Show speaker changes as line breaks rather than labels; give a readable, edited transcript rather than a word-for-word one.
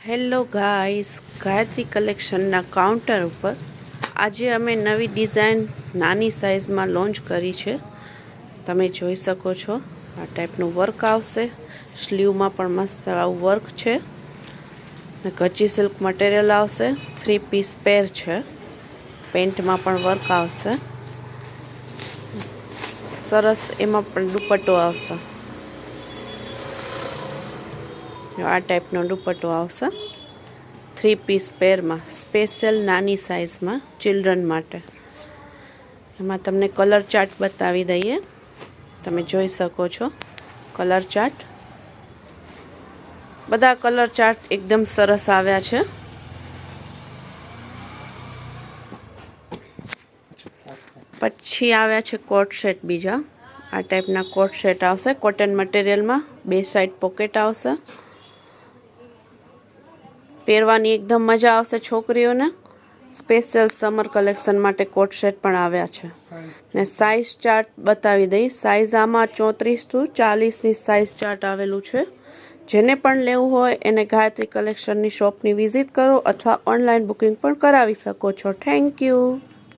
Hello guys, Gayatri કલેક્શનના counter ઉપર આજે અમે નવી ડિઝાઇન નાની સાઇઝમાં લોન્ચ કરી છે. તમે જોઈ શકો છો આ ટાઈપનું વર્ક આવશે. સ્લીવમાં પણ મસ્ત આવું વર્ક છે ને કચ્ચી સિલ્ક મટીરિયલ આવશે. 3 પીસ પેર છે. પેન્ટમાં પણ વર્ક આવશે. સરસ એમાં પણ દુપટ્ટો આવશે. આ ટાઈપનો દુપટ્ટો આવશે 3 પીસ પેરમાં, સ્પેશિયલ નાની સાઇઝમાં ચિલ્ડ્રન માટે. એમાં તમને કલર ચાર્ટ બતાવી દઈએ. તમે જોઈ શકો છો કલર ચાર્ટ. બધા કલર ચાર્ટ એકદમ સરસ આવ્યા છે. પછી આવ્યા છે કોટ સેટ બીજા. આ ટાઈપના કોટ સેટ આવશે કોટન મટીરિયલમાં. 2 સાઈડ પોકેટ આવશે. પહેરવાની એકદમ મજા આવશે છોકરીઓને. સ્પેશિયલ સમર કલેક્શન માટે કોટ સેટ પણ આવ્યા છે. ને સાઇઝ ચાર્ટ બતાવી દઈ. સાઇઝ આમાં 34 to 40ની સાઇઝ ચાર્ટ આવેલું છે. જેને પણ લેવું હોય એને ગાયત્રી કલેક્શનની શોપની વિઝિટ કરો અથવા ઓનલાઈન બુકિંગ પણ કરાવી શકો છો. Thank you.